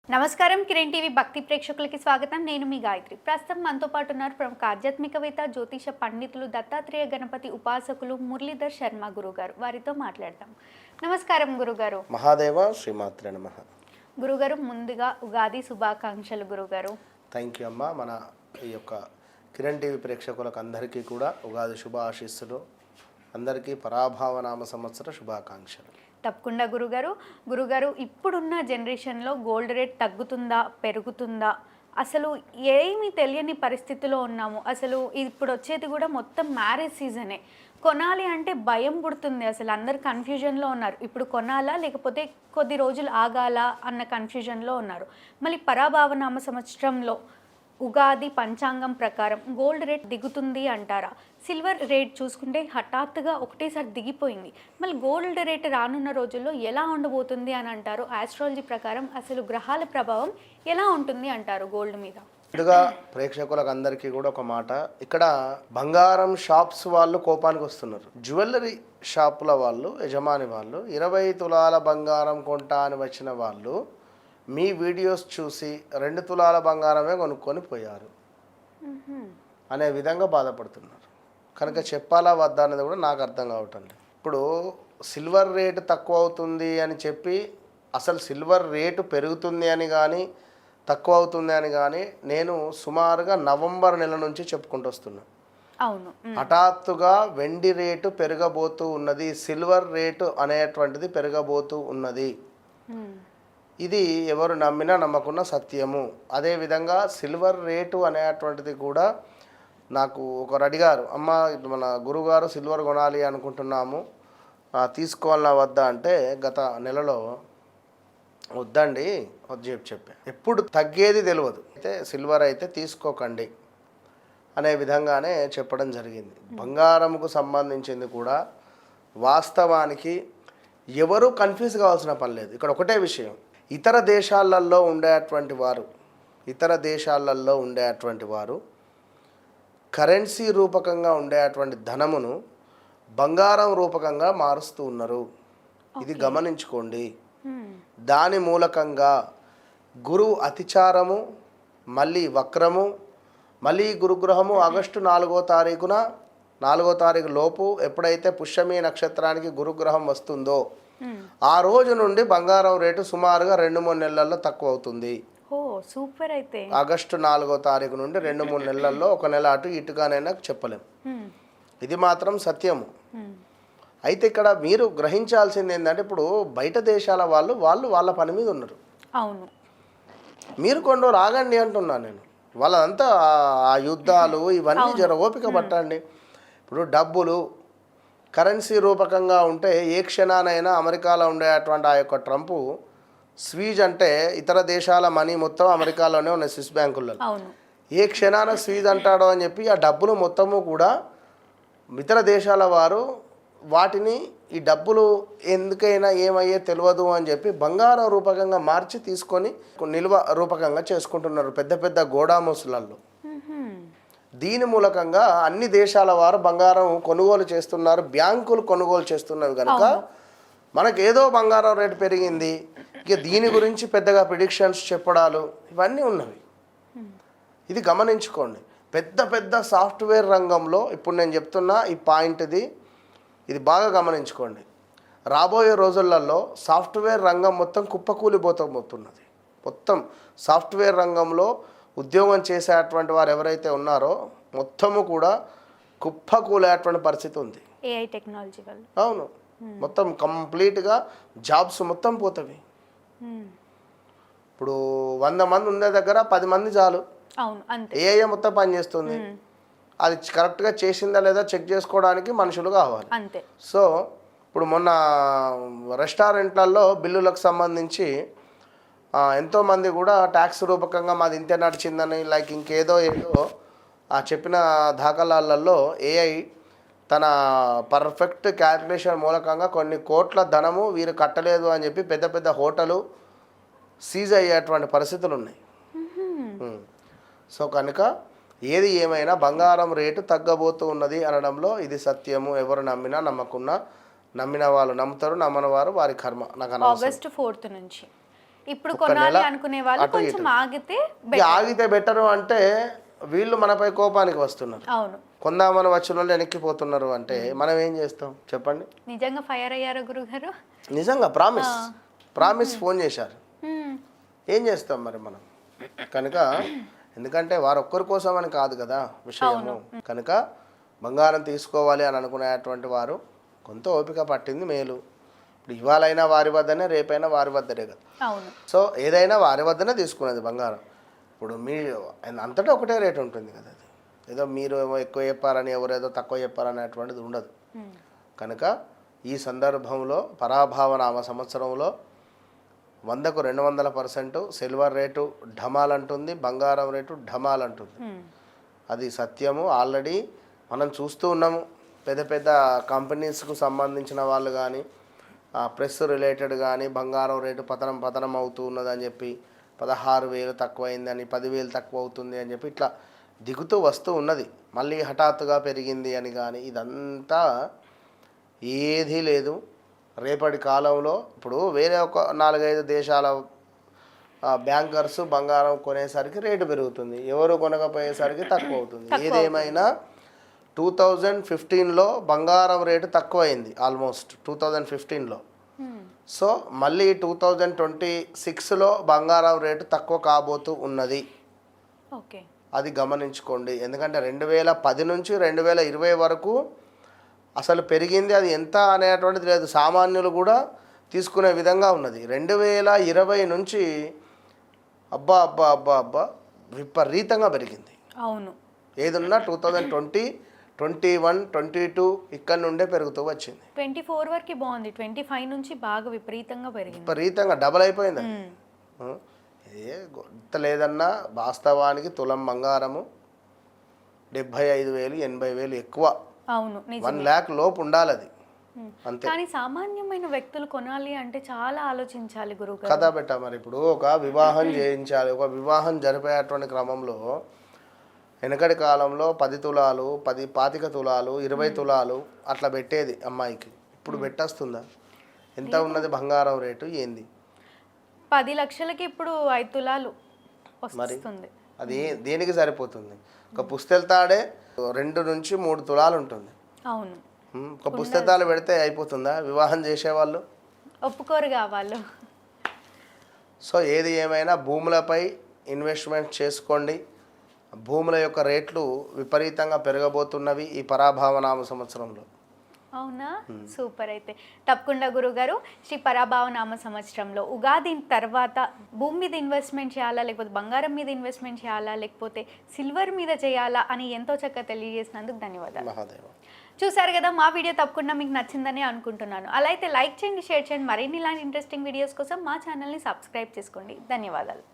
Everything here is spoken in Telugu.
నమస్కారం కిరణ్ టీవీ భక్తి ప్రేక్షకులకి స్వాగతం. నేను మీ గాయత్రి. ప్రస్తుతం మనతో పాటు ఉన్నారు ప్రముఖ ఆధ్యాత్మికవేత్త, జ్యోతిష పండితులు, దత్తాత్రేయ గణపతి ఉపాసకులు మురళీధర్ శర్మ గురుగారు. వారితో మాట్లాడతాం. నమస్కారం గురుగారు. మహాదేవ శ్రీమాత్రే నమః. గురుగారు, ముందుగా ఉగాది శుభాకాంక్షలు గురుగారు. థ్యాంక్ యూ అమ్మ. మన ఈ యొక్క కిరణ్ టీవీ ప్రేక్షకులకు అందరికీ కూడా ఉగాది శుభ ఆశీస్సులు, అందరికీ పరాభావనామ సంవత్సర శుభాకాంక్షలు. తప్పకుండా గురుగారు, ఇప్పుడున్న జనరేషన్లో గోల్డ్ రేట్ తగ్గుతుందా పెరుగుతుందా, అసలు ఏమీ తెలియని పరిస్థితిలో ఉన్నాము. అసలు ఇప్పుడు వచ్చేది కూడా మొత్తం మ్యారేజ్ సీజనే. కొనాలి అంటే భయం పుడుతుంది. అసలు అందరు కన్ఫ్యూజన్లో ఉన్నారు. ఇప్పుడు కొనాలా లేకపోతే కొద్ది రోజులు ఆగాలా అన్న కన్ఫ్యూజన్లో ఉన్నారు. మళ్ళీ పరాభావనామ సంవత్సరంలో ఉగాది పంచాంగం ప్రకారం గోల్డ్ రేట్ దిగుతుంది అంటారా? సిల్వర్ రేట్ చూసుకుంటే హఠాత్తుగా ఒకటేసారి దిగిపోయింది. మళ్ళీ గోల్డ్ రేట్ రానున్న రోజుల్లో ఎలా ఉండబోతుంది అని అంటారు? ఆస్ట్రాలజీ ప్రకారం అసలు గ్రహాల ప్రభావం ఎలా ఉంటుంది అంటారు గోల్డ్ మీద? ముందుగా ప్రేక్షకులకు అందరికీ కూడా ఒక మాట, ఇక్కడ బంగారం షాప్స్ వాళ్ళు కోపానికి వస్తున్నారు. జ్యువెలరీ షాపుల వాళ్ళు, యజమాని వాళ్ళు 20 తులాల బంగారం కొంటా అని వచ్చిన వాళ్ళు మీ వీడియోస్ చూసి 2 తులాల బంగారమే కొనుక్కొని పోయారు అనే విధంగా బాధపడుతున్నారు. కనుక చెప్పాలా వద్దా అనేది కూడా నాకు అర్థం కావటం లేదు. ఇప్పుడు సిల్వర్ రేటు తక్కువ అవుతుంది అని చెప్పి అసలు సిల్వర్ రేటు పెరుగుతుంది అని కానీ తక్కువ అవుతుంది అని కానీ నేను సుమారుగా నవంబర్ నెల నుంచి చెప్పుకుంటూ వస్తున్నాను. అవును, హఠాత్తుగా వెండి రేటు పెరగబోతూ ఉన్నది, సిల్వర్ రేటు అనేటువంటిది పెరగబోతూ ఉన్నది. ఇది ఎవరు నమ్మినా నమ్మకున్న సత్యము. అదేవిధంగా సిల్వర్ రేటు అనేటువంటిది కూడా నాకు ఒకరు అడిగారు, అమ్మ మన గురుగారు సిల్వర్ కొనాలి అనుకుంటున్నాము, తీసుకోవాలన్నా వద్దా అంటే గత నెలలో వద్దండి వద్దు చెప్పా. ఎప్పుడు తగ్గేది తెలియదు, అయితే సిల్వర్ అయితే తీసుకోకండి అనే విధంగానే చెప్పడం జరిగింది. బంగారంకు సంబంధించింది కూడా వాస్తవానికి ఎవరు కన్ఫ్యూజ్ కావాల్సిన పని లేదు. ఇక్కడ ఒకటే విషయం, ఇతర దేశాలలో ఉండేటువంటి వారు కరెన్సీ రూపకంగా ఉండేటువంటి ధనమును బంగారం రూపకంగా మారుస్తూ ఉన్నారు. ఇది గమనించుకోండి. దాని మూలకంగా గురువు అతిచారము, మళ్ళీ వక్రము, మళ్ళీ గురుగ్రహము ఆగస్టు 4వ తారీఖు లోపు ఎప్పుడైతే పుష్యమి నక్షత్రానికి గురుగ్రహం వస్తుందో ఆ రోజు నుండి బంగారం రేటు సుమారుగా 2-3 నెలల్లో తక్కువ అవుతుంది. సూపర్. అయితే ఆగస్టు 4వ తారీఖు నుండి 2-3 నెలల్లో, ఒక నెల అటు ఇటుగానైనా చెప్పలేం. ఇది మాత్రం సత్యము. అయితే ఇక్కడ మీరు గ్రహించాల్సింది ఏంటంటే, ఇప్పుడు బయట దేశాల వాళ్ళు వాళ్ళ పని మీద ఉన్నారు. అవును, మీరు కొన్ని రోజులు ఆగండి అంటున్నాను నేను. వాళ్ళంతా ఆ యుద్ధాలు ఇవన్నీ జర ఓపిక పట్టండి. ఇప్పుడు డబ్బులు కరెన్సీ రూపకంగా ఉంటే ఏ క్షణానైనా అమెరికాలో ఉండేటువంటి ఆ యొక్క ట్రంప్ స్వీజ్ అంటే ఇతర దేశాల మనీ మొత్తం అమెరికాలోనే ఉన్నాయి స్విస్ బ్యాంకుల్లో. ఏ క్షణాన స్వీజ్ అంటాడో అని చెప్పి ఆ డబ్బులు మొత్తము కూడా ఇతర దేశాల వారు వాటిని ఈ డబ్బులు ఎందుకైనా ఏమయ్యే తెలియదు అని చెప్పి బంగారం రూపకంగా మార్చి తీసుకొని నిల్వ రూపకంగా చేసుకుంటున్నారు పెద్ద పెద్ద గోడామోసులలో. దీని మూలకంగా అన్ని దేశాల వారు బంగారం కొనుగోలు చేస్తున్నారు, బ్యాంకులు కొనుగోలు చేస్తున్నవి కనుక మనకేదో బంగారం రేటు పెరిగింది, ఇక దీని గురించి పెద్దగా ప్రిడిక్షన్స్ చెప్పడాలు ఇవన్నీ ఉన్నవి. ఇది గమనించుకోండి. పెద్ద పెద్ద సాఫ్ట్వేర్ రంగంలో ఇప్పుడు నేను చెప్తున్నా ఈ పాయింట్, ఇది బాగా గమనించుకోండి. రాబోయే రోజులలో సాఫ్ట్వేర్ రంగం మొత్తం కుప్పకూలిపోతున్నది. మొత్తం సాఫ్ట్వేర్ రంగంలో ఉద్యోగం చేసేటువంటి వారు ఎవరైతే ఉన్నారో మొత్తము కూడా కుప్పకూలేటువంటి పరిస్థితి ఉంది. ఏఐ టెక్నాలజీ వల్ల. అవును, మొత్తం కంప్లీట్గా జాబ్స్ మొత్తం పోతవి. ఇప్పుడు 100 మంది ఉండే దగ్గర 10 మంది చాలు. ఏఐ మొత్తం పనిచేస్తుంది. అది కరెక్ట్గా చేసిందా లేదా చెక్ చేసుకోవడానికి మనుషులు కావాలి. సో ఇప్పుడు మొన్న రెస్టారెంట్లలో బిల్లులకు సంబంధించి ఎంతోమంది కూడా ట్యాక్స్ రూపకంగా మాది ఇంతే నడిచిందని లైక్ ఇంకేదో ఆ చెప్పిన దాఖలాలలో ఏఐ తన పర్ఫెక్ట్ క్యాల్కులేషన్ మూలకంగా కొన్ని కోట్ల ధనము వీరు కట్టలేదు అని చెప్పి పెద్ద పెద్ద హోటలు సీజ్ అయ్యేటువంటి పరిస్థితులు ఉన్నాయి. సో కనుక ఏది ఏమైనా బంగారం రేటు తగ్గబోతూ ఉన్నది అనడంలో ఇది సత్యము. ఎవరు నమ్మినా నమ్మకున్నా, నమ్మిన వాళ్ళు నమ్ముతారు, నమ్మని వారు వారి కర్మ. నాకు ఆగస్టు 4 నుంచి ఇప్పుడు ఒక్క కొనాలి నెల అనుకునే వాళ్ళు అటు కొంచెం ఇటు. ఆగితే ఇక ఆగితే బెటరు అంటే వీళ్ళు మనపై కోపానికి వస్తున్నారు. అవును, కొందామని వచ్చిన వాళ్ళు వెనక్కిపోతున్నారు అంటే మనం ఏం చేస్తాం చెప్పండి? నిజంగా ఫైర్ అయ్యారా గురుగారు? నిజంగా ప్రామిస్ ఫోన్ చేశారు. ఏం చేస్తాం మరి మనం? కనుక ఎందుకంటే వారు ఒక్కరి కోసం అని కాదు కదా విషయము. కనుక బంగారం తీసుకోవాలి అని అనుకునేటువంటి వారు కొంత ఓపిక పట్టింది మేలు. ఇప్పుడు ఇవాళైనా వారి వద్దనే, రేపైనా వారి వద్దనే కదా. అవును, సో ఏదైనా వారి వద్దనే తీసుకునేది బంగారం. ఇప్పుడు మీ అంతటా ఒకటే రేట్ ఉంటుంది కదా. అది ఏదో మీరు ఏమో ఎక్కువ చెప్పారని ఎవరేదో తక్కువ చెప్పారనేటువంటిది ఉండదు. కనుక ఈ సందర్భంలో పరాభావనామ సంవత్సరంలో 100కు 200% సిల్వర్ రేటు ఢమాల్ అంటుంది, బంగారం రేటు ఢమాల్ అంటుంది. అది సత్యము. ఆల్రెడీ మనం చూస్తూ ఉన్నాము. పెద్ద పెద్ద కంపెనీస్కు సంబంధించిన వాళ్ళు కానీ, ప్రెస్ రిలేటెడ్ కానీ బంగారం రేటు పతనం అవుతూ ఉన్నదని చెప్పి 16,000 తక్కువైందని, 10,000 తక్కువ అవుతుంది అని చెప్పి ఇట్లా దిగుతూ వస్తూ ఉన్నది. మళ్ళీ హఠాత్తుగా పెరిగింది అని కానీ ఇదంతా ఏదీ లేదు. రేపటి కాలంలో ఇప్పుడు వేరే ఒక 4-5 దేశాల బ్యాంకర్స్ బంగారం కొనేసరికి రేటు పెరుగుతుంది, ఎవరు కొనకపోయేసరికి తక్కువ అవుతుంది. ఏదేమైనా 2015లో బంగారం రేటు తక్కువైంది ఆల్మోస్ట్ 2015లో. సో మళ్ళీ 2026లో బంగారం రేటు తక్కువ కాబోతూ ఉన్నది. ఓకే, అది గమనించుకోండి. ఎందుకంటే 2010 నుంచి 2020 వరకు అసలు పెరిగింది. అది ఎంత అనేటువంటిది లేదు, సామాన్యులు కూడా తీసుకునే విధంగా ఉన్నది. 2020 నుంచి అబ్బా అబ్బా అబ్బా అబ్బా విపరీతంగా పెరిగింది. అవును, ఏదున్నా 2020, 21, 22 ఇక్కడ నుండే పెరుగుతూ వచ్చింది. 24 వరకు బాగుంది, 25 నుంచి బాగా విపరీతంగా పెరిగింది. విపరీతంగా డబల్ అయిపోయింది. ఎంత లేదన్నా వాస్తవానికి తులం బంగారము 75,000, 80,000 ఎక్కువ. అవును, 1 lakh లోపు ఉండాలి అది అంతే. కానీ సామాన్యమైన వ్యక్తులు కొనాలి అంటే చాలా ఆలోచించాలి గురుగారు కదా బెట్ట. మరి ఇప్పుడు ఒక వివాహం చేయించాలి, ఒక వివాహం జరిపేటువంటి క్రమంలో వెనకటి కాలంలో 10 తులాలు, 25 తులాలు, 20 తులాలు అట్లా పెట్టేది అమ్మాయికి. ఇప్పుడు పెట్టేస్తుందా? ఎంత ఉన్నది బంగారం రేటు ఏంది? 10 లక్షలకి ఇప్పుడు 5 తులాలు వస్తుంది. అది దేనికి సరిపోతుంది? ఒక పుస్తెలతాడే 2 నుంచి 3 తులాలు ఉంటుంది. అవును, ఒక పుస్తకాలు పెడితే అయిపోతుందా వివాహం చేసేవాళ్ళు? ఒప్పుకోరు కావాలి. సో ఏది ఏమైనా భూములపై ఇన్వెస్ట్మెంట్ చేసుకోండి. భూముల యొక్క రేట్లు విపరీతంగా పెరగబోతున్నవి ఈ పరాభావనామ సంవత్సరంలో. అవునా, సూపర్. అయితే తప్పకుండా గురుగారు శ్రీ పరాభావనామ సంవత్సరంలో ఉగాది తర్వాత భూమి మీద ఇన్వెస్ట్మెంట్ చేయాలా, లేకపోతే బంగారం మీద ఇన్వెస్ట్మెంట్ చేయాలా, లేకపోతే సిల్వర్ మీద చేయాలా అని ఎంతో చక్కగా తెలియజేసినందుకు ధన్యవాదాలు. మహాదేవ. చూసారు కదా, మా వీడియో తప్పకుండా మీకు నచ్చిందని అనుకుంటున్నాను. అలా అయితే లైక్ చేయండి, షేర్ చేయండి. మరిన్ని ఇలాంటి ఇంట్రెస్టింగ్ వీడియోస్ కోసం మా ఛానల్ని సబ్స్క్రైబ్ చేసుకోండి. ధన్యవాదాలు.